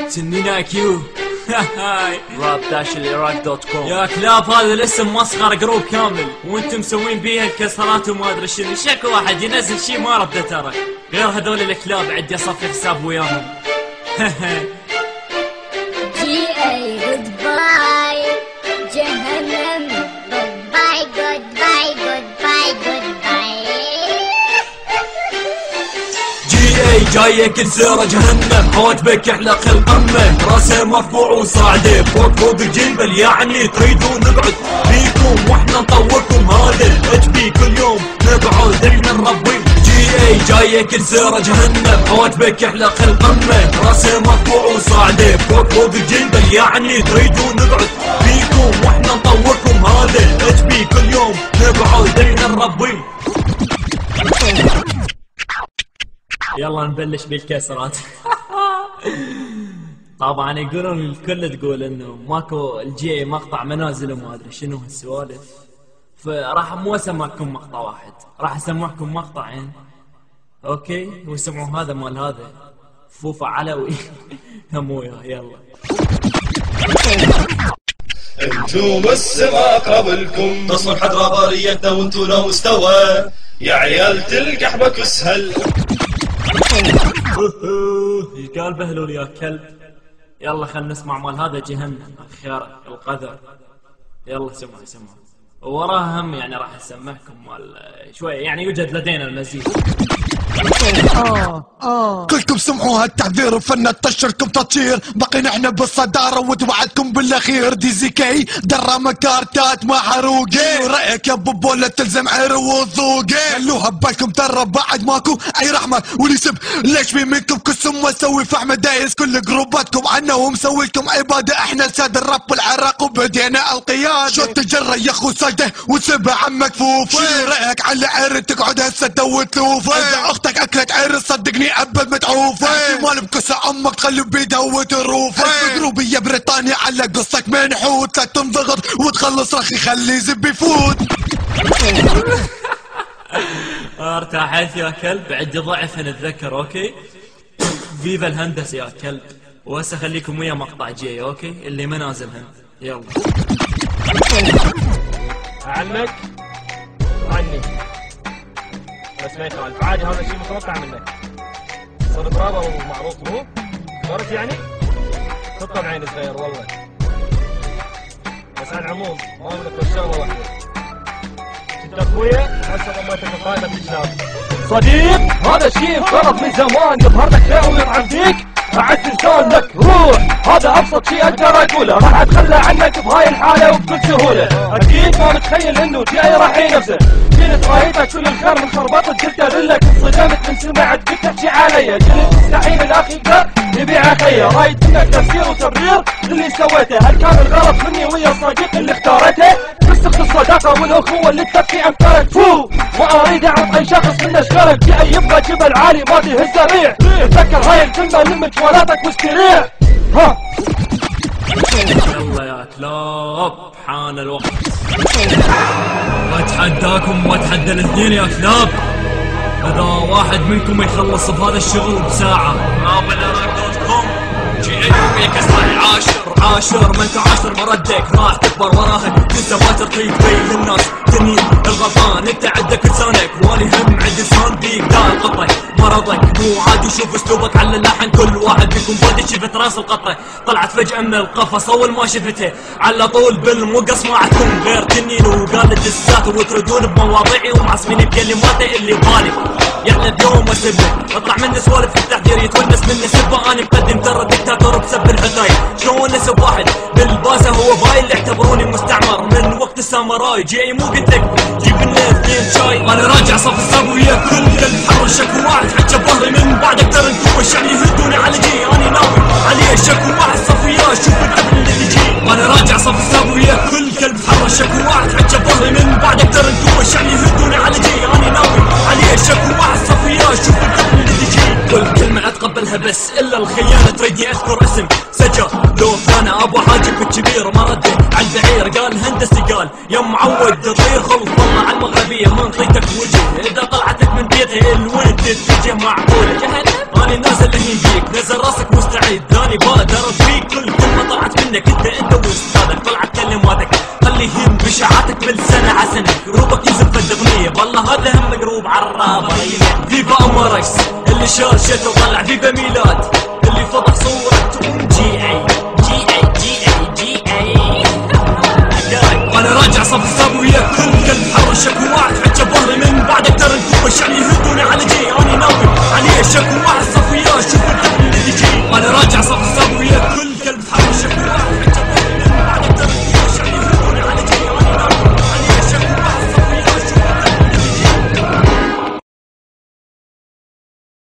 سنينا كيو rap-iraq.com. يا كلاب هذا الاسم مصغر جروب كامل وانتم مسوين بيها الكسرات وما ادري شنو. شكو واحد ينزل شي ما رده ترى غير هذول الكلاب عندي اصفي حساب وياهم. GA goodbye جهنم goodbye goodbye goodbye goodbye. GA جاية كل سيرة جهنم حواجبك يحلق القمة راسه مرفوع وصاعده فوق الجبل يعني تريدون نقعد فيكم واحنا نطوركم هذا الHP كل يوم نقعد احنا نربي. GA جاية كل سيرة جهنم حواجبك يحلق القمة راسه مرفوع وصاعده فوق الجبل يعني تريدون نقعد فيكم واحنا نطوركم هذا الHP كل يوم نقعد احنا نربي. يلا نبلش بالكسرات. طبعا يقولون الكل تقول انه ماكو الجي مقطع منازل وما ادري شنو هالسوالف، فراح مو اسمعكم مقطع واحد، راح اسمعكم مقطعين. اوكي واسمعوا هذا مال هذا فوفا علوي. هم وياه يلا. انتم السما اقرب لكم تصل حضرة ضاريتنا وانتو لا مستوى يا عيال تلقح اسهل. قال بهلول يا كلب. يلا خلنا نسمع مال هذا جهنم خيار القدر. يلا سمع وراها هم يعني راح اسمعكم مال شوي يعني يوجد لدينا المزيد. كلكم سمعوا هالتحذير وفنا تشركم تطشير بقينا احنا بالصدارة وتوعدكم بالاخير. دي زي كي درامة كارتات ما حروقي رأيك يا بوبو لا تلزم عرو وذوقي خلوها ببالكم ترى بعد ماكو اي رحمة واللي يسب ليش في منكم كسم واسوي فحمة دايس كل جروباتكم عنا ومسوي لكم عبادة. احنا لساد الرب بالعراق وبدينا القيادة شو تجرى يا اخو سايده وتسبها عمك فوفي. شو رأيك على عري تقعد هسه تو تلوفي اذا اختك اكلت عرس صدقني ابد متعوفه مال بكسة امك تخلي بيدها وتروفه. جروبي يا بريطانيا على قصتك منحوت لا تنضغط وتخلص رخي خلي زب يفوت. ارتاحت يا كلب عندي ضعف نتذكر. اوكي فيفا الهندسة يا كلب. وهسه خليكم ويا مقطع جي اوكي اللي منازلهم. يلا عنك عني بس ما يخالف عادي هذا الشيء متوقع منك. صرت رابع ومعروف مو صرت يعني خطة بعين صغير والله. بس على العموم ما اقول لك شغله واحده انت اخويا هسه ضميتك القائمه بالجناب صديق. هذا الشيء انفرض من زمان يظهر لك لا ويطعم فيك اعز انسان لك روح. هذا ابسط شيء اقدر اقوله راح اتخلى عنك بهاي الحاله وبكل سهوله. اكيد ما متخيل انه جاي راح ينفسه. كنت رايتك كل الخير من خربطت قلت ارلك انصدمت من سمعت قلت تحكي علي. كنت مستحيل الاخ يقدر يبيع اخيه رايد منك تفسير وتبرير للي سويته. هل كان الغلط مني ويا الصديق اللي اختارته؟ قصة الصداقه والاخوه اللي تكفي امثالك فو. ما اريد اعرف اي شخص من اشكالك جاي يبغى جبل عالي ما تهز ريع. تذكر هاي الكلمه لم جوالاتك واستريع. ها يلا يا كلاب حان الوقت. واتحداكم واتحدى الاثنين يا كلاب. اذا واحد منكم يخلص بهذا الشغل بساعة rap-iraq.com GA كسر عاشر من تعاشر مردك راح تكبر وراها انت ما ترضي تبين للناس تنين الغلطان. انت عندك لسانك واني هم عندي لسان بيك دا القطة مرضك مو عادي. شوف اسلوبك على اللحن كل واحد فيكم بادي شفت راس القطة طلعت فجأة من القفص اول ما شفتها على طول بالموقص ما عندكم غير تنين وقال الدسات وتردون بمواضيعي ومعصمين بكلماتي اللي بالي. يعني بيوم اسبه اطلع من سوالف التحذير يتونس من سبه انا مقدم ترى دكتاتور بسب الحدايد. شلون نسب واحد بالباسه هو باي اللي اعتبروني مستعمر من وقت الساموراي. جاي مو قلت لك جيب لنا اثنين شاي انا راجع صف السابويه كل قلب حر شكو واحد حكى بظهري من بعد اقدر انتم الشعب يهدوني على جي انا ناوي عليه شكو واحد صفياه شوف العبن اللي يجي. انا راجع صف السابويه كل قلب حر شكو واحد حكى بظهري من بعد اقدر انتم الشعب يهدوني على جي انا ناوي عليه شكو واحد صفياه شوف العبن اللي يجي. كل كلمه اتقبلها بس الا الخيانه تريدني اذكر اسم سجا لو انا ابو حاجب الكبير ما رده على البعير قال هندسي قال يا معود تطير خلص والله على المغربيه ما نطيتك وجه اذا طلعتك من بيتها الولد تتجه معقوله. انا نازل هني بيك نزل راسك مستعد داني رابرية. فيفا ام ريس اللي شاشته وطلع فيفا ميلاد، اللي فضح صورته جي اي جي اي جي اي جي اي. وانا راجع صف حساب وياك كل قلب حر الشك واحد حجة ظهري من بعد اقدر نكون الشعب يهدوني على جي اني ناوي عليه شك واحد